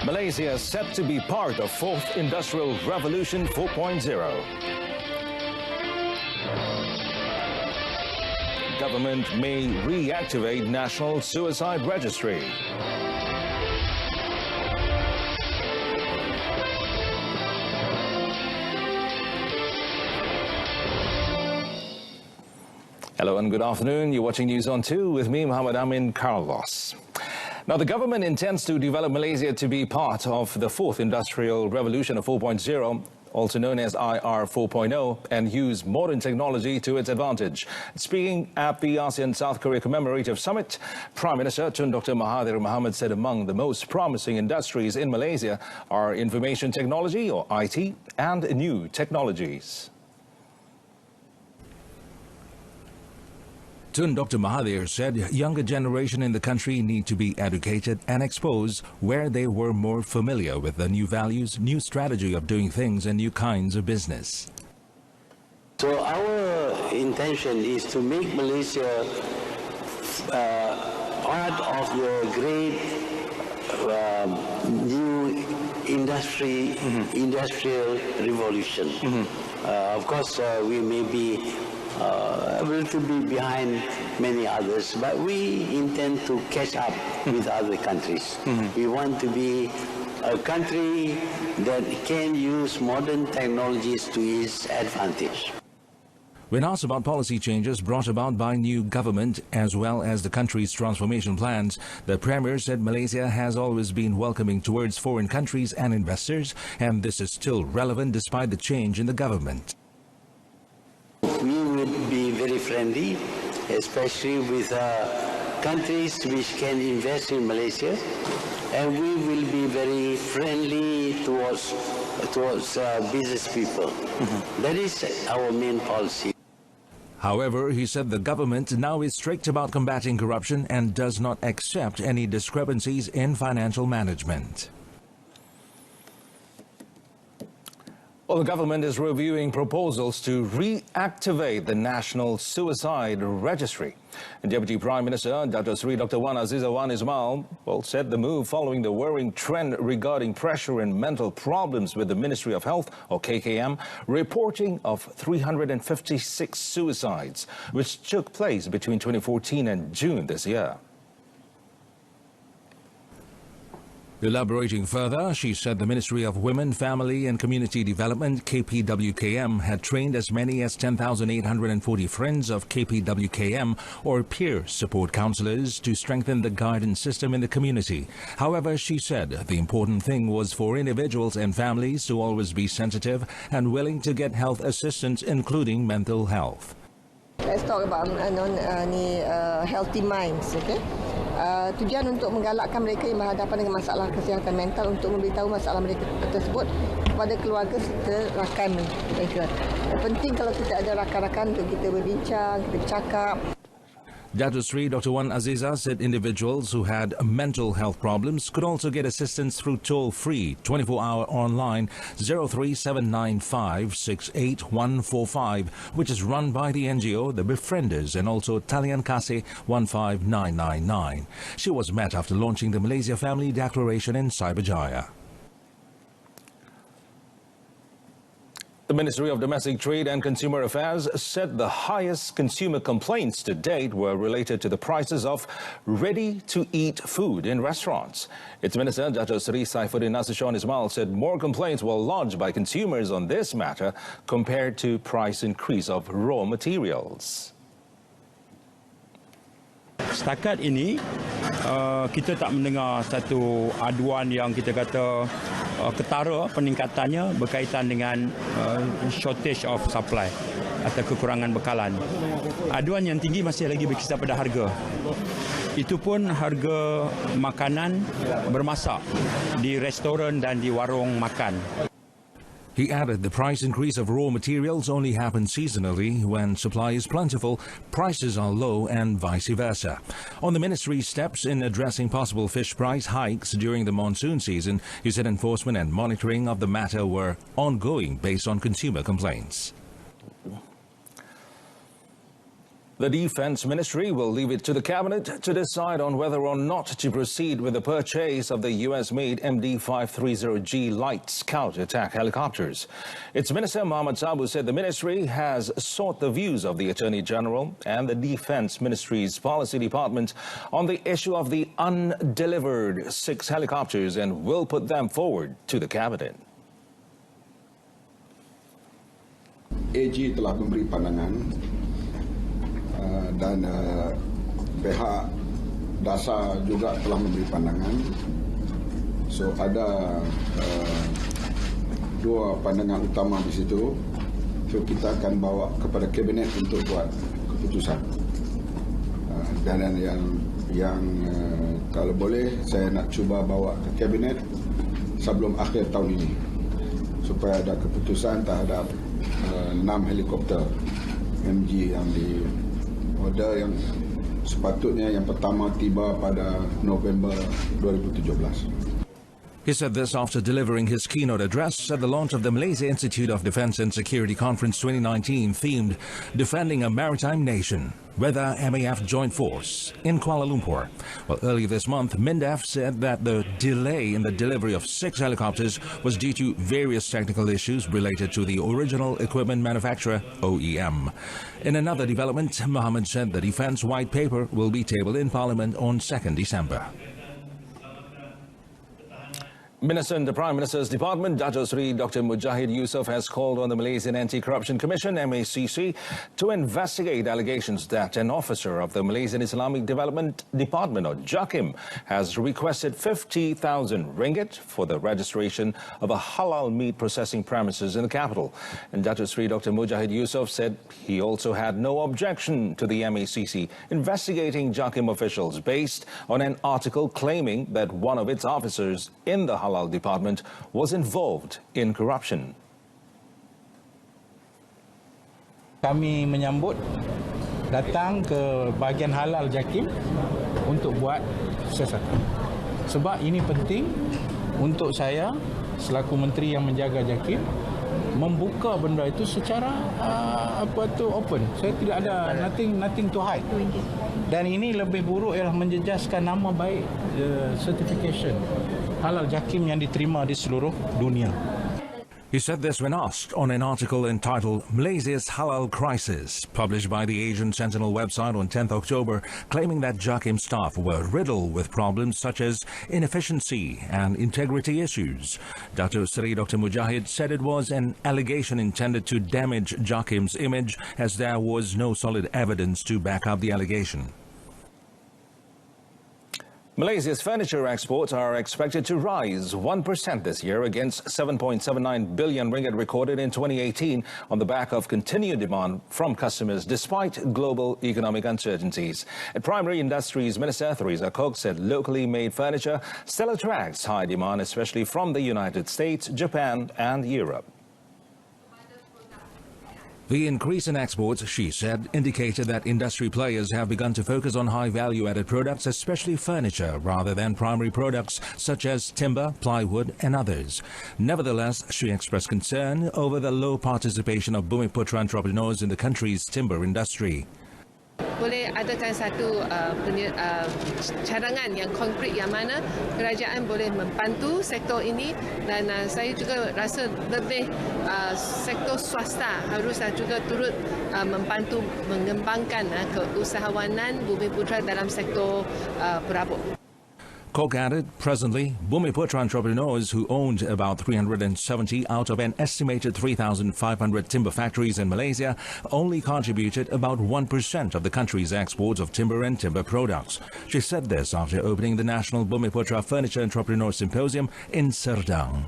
Malaysia is set to be part of Fourth Industrial Revolution 4.0. Government may reactivate National Suicide Registry. Hello and good afternoon. You're watching News on 2 with me, Muhammad Amin Carlos. Now, the government intends to develop Malaysia to be part of the Fourth Industrial Revolution of 4.0, also known as IR 4.0, and use modern technology to its advantage. Speaking at the ASEAN-South Korea Commemorative Summit, Prime Minister Tun Dr. Mahathir Mohamad said among the most promising industries in Malaysia are information technology, or IT, and new technologies. Tun Dr. Mahathir said younger generation in the country need to be educated and exposed where they were more familiar with the new values, new strategy of doing things and new kinds of business. So our intention is to make Malaysia part of the great new industrial revolution. Of course, we may be a little bit behind many others, but we intend to catch up with other countries. We want to be a country that can use modern technologies to its advantage. When asked about policy changes brought about by new government as well as the country's transformation plans, the Premier said Malaysia has always been welcoming towards foreign countries and investors, and this is still relevant despite the change in the government. We would be very friendly, especially with countries which can invest in Malaysia, and we will be very friendly towards business people. That is our main policy. However, he said the government now is strict about combating corruption and does not accept any discrepancies in financial management. Well, the government is reviewing proposals to reactivate the National Suicide Registry. And Deputy Prime Minister Dr. Wan Azizah Wan Ismail said the move following the worrying trend regarding pressure and mental problems with the Ministry of Health, or KKM, reporting of 356 suicides, which took place between 2014 and June this year. Elaborating further, she said the Ministry of Women, Family and Community Development, KPWKM, had trained as many as 10,840 friends of KPWKM or peer support counsellors to strengthen the guidance system in the community. However, she said the important thing was for individuals and families to always be sensitive and willing to get health assistance, including mental health. Let's talk about healthy minds, okay? Tujuan untuk menggalakkan mereka yang berhadapan dengan masalah kesihatan mental untuk memberitahu masalah mereka tersebut kepada keluarga serta rakan mereka. Penting kalau kita ada rakan-rakan untuk kita berbincang, kita bercakap. Dr. Wan Azizah said individuals who had mental health problems could also get assistance through toll-free 24-hour online 03795 which is run by the NGO The Befrienders, and also Talian Kasih 15999. She was met after launching the Malaysia Family Declaration in Cyberjaya. The Ministry of Domestic Trade and Consumer Affairs said the highest consumer complaints to date were related to the prices of ready-to-eat food in restaurants. Its Minister, Dato' Seri Saifuddin Nasution Ismail, said more complaints were lodged by consumers on this matter compared to price increase of raw materials. Setakat ini, kita tak mendengar satu aduan yang kita kata ketara peningkatannya berkaitan dengan shortage of supply atau kekurangan bekalan. Aduan yang tinggi masih lagi berkisar pada harga. Itu pun harga makanan bermasak di restoran dan di warung makan. He added the price increase of raw materials only happens seasonally. When supply is plentiful, prices are low, and vice versa. On the ministry's steps in addressing possible fish price hikes during the monsoon season, he said enforcement and monitoring of the matter were ongoing based on consumer complaints. The Defense Ministry will leave it to the Cabinet to decide on whether or not to proceed with the purchase of the US-made MD-530G light scout attack helicopters. Its Minister Mohammed Sabu said the ministry has sought the views of the Attorney General and the Defense Ministry's Policy Department on the issue of the undelivered 6 helicopters and will put them forward to the Cabinet. AG telah memberi pandangan dan pihak dasar juga telah memberi pandangan. So ada 2 pandangan utama di situ. So kita akan bawa kepada kabinet untuk buat keputusan. Dan yang kalau boleh saya nak cuba bawa ke kabinet sebelum akhir tahun ini supaya ada keputusan terhadap 6 helikopter MG yang di order yang sepatutnya yang pertama tiba pada November 2017. He said this after delivering his keynote address at the launch of the Malaysia Institute of Defence and Security Conference 2019 themed Defending a Maritime Nation, Weather MAF Joint Force in Kuala Lumpur. Well, earlier this month, MINDEF said that the delay in the delivery of 6 helicopters was due to various technical issues related to the original equipment manufacturer, OEM. In another development, Mohammed said the Defence White Paper will be tabled in Parliament on 2nd December. Minister in the Prime Minister's Department, Dato' Sri Dr. Mujahid Yusof, has called on the Malaysian Anti-Corruption Commission, MACC, to investigate allegations that an officer of the Malaysian Islamic Development Department, or JAKIM, has requested 50,000 ringgit for the registration of a halal meat processing premises in the capital. And Dato' Sri Dr. Mujahid Yusof said he also had no objection to the MACC investigating JAKIM officials based on an article claiming that one of its officers in the Halal Department was involved in corruption. Kami menyambut datang ke bahagian halal JAKIM untuk buat siasatan. Sebab ini penting untuk saya selaku menteri yang menjaga JAKIM membuka benda itu secara open. Saya tidak ada nothing to hide. Dan ini lebih buruk ialah menjejaskan nama baik certification halal JAKIM yang diterima di seluruh dunia. He said this when asked on an article entitled Malaysia's Halal Crisis, published by the Asian Sentinel website on 10th October, claiming that JAKIM staff were riddled with problems such as inefficiency and integrity issues. Dato' Sri Dr. Mujahid said it was an allegation intended to damage JAKIM's image as there was no solid evidence to back up the allegation. Malaysia's furniture exports are expected to rise 1% this year against 7.79 billion ringgit recorded in 2018 on the back of continued demand from customers despite global economic uncertainties. Primary Industries Minister Theresa Kok said locally made furniture still attracts high demand, especially from the United States, Japan and Europe. The increase in exports, she said, indicated that industry players have begun to focus on high value-added products, especially furniture, rather than primary products such as timber, plywood and others. Nevertheless, she expressed concern over the low participation of Bumiputra entrepreneurs in the country's timber industry. Boleh adakan satu cadangan yang konkret yang mana kerajaan boleh membantu sektor ini, dan saya juga rasa lebih sektor swasta haruslah juga turut membantu mengembangkan keusahawanan Bumiputra dalam sektor perabot. Kok added, presently, Bumiputra entrepreneurs who owned about 370 out of an estimated 3,500 timber factories in Malaysia only contributed about 1% of the country's exports of timber and timber products. She said this after opening the National Bumiputra Furniture Entrepreneur Symposium in Serdang.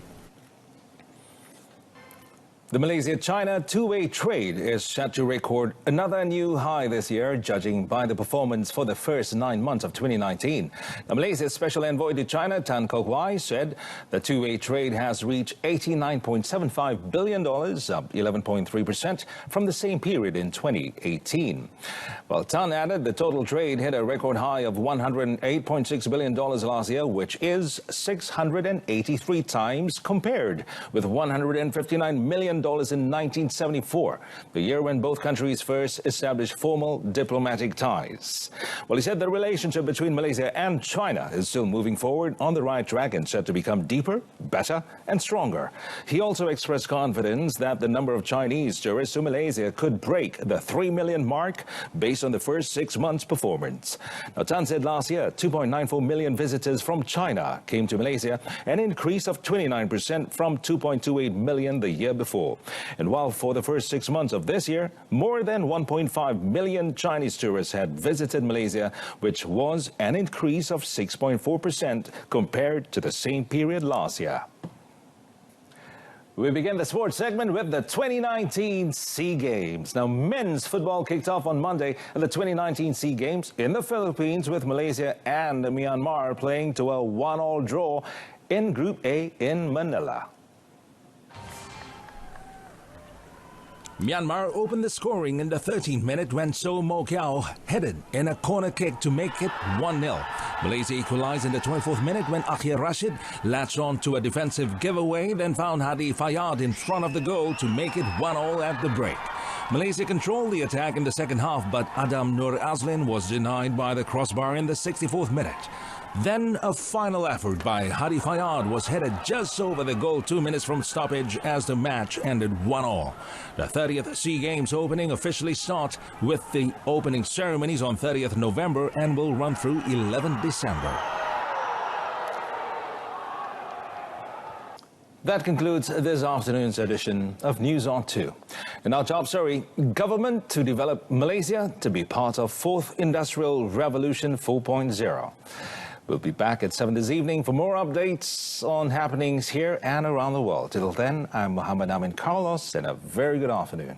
The Malaysia-China two-way trade is set to record another new high this year, judging by the performance for the first 9 months of 2019. Now, Malaysia's Special Envoy to China, Tan Kok Wai, said the two-way trade has reached $89.75 billion, up 11.3% from the same period in 2018. Well, Tan added the total trade hit a record high of $108.6 billion last year, which is 683 times compared with $159 million in 1974, the year when both countries first established formal diplomatic ties. Well, he said the relationship between Malaysia and China is still moving forward on the right track and set to become deeper, better and stronger. He also expressed confidence that the number of Chinese tourists to Malaysia could break the 3 million mark based on the first 6 months' performance. Now, Tan said last year, 2.94 million visitors from China came to Malaysia, an increase of 29% from 2.28 million the year before. And while for the first 6 months of this year, more than 1.5 million Chinese tourists had visited Malaysia, which was an increase of 6.4% compared to the same period last year. We begin the sports segment with the 2019 SEA Games. Now, men's football kicked off on Monday at the 2019 SEA Games in the Philippines, with Malaysia and Myanmar playing to a 1-1 draw in Group A in Manila. Myanmar opened the scoring in the 13th minute when So Mo Kiao headed in a corner kick to make it 1-0. Malaysia equalized in the 24th minute when Akhir Rashid latched on to a defensive giveaway, then found Hadi Fayyad in front of the goal to make it 1-1 at the break. Malaysia controlled the attack in the second half, but Adam Nur Azlin was denied by the crossbar in the 64th minute. Then a final effort by Hadi Fayyad was headed just over the goal 2 minutes from stoppage as the match ended 1-1. The 30th SEA Games opening officially starts with the opening ceremonies on 30th November and will run through 11 December. That concludes this afternoon's edition of News on 2. In our top story, government to develop Malaysia to be part of 4th Industrial Revolution 4.0. We'll be back at 7 this evening for more updates on happenings here and around the world. Till then, I'm Muhammad Amin Carlos, and a very good afternoon.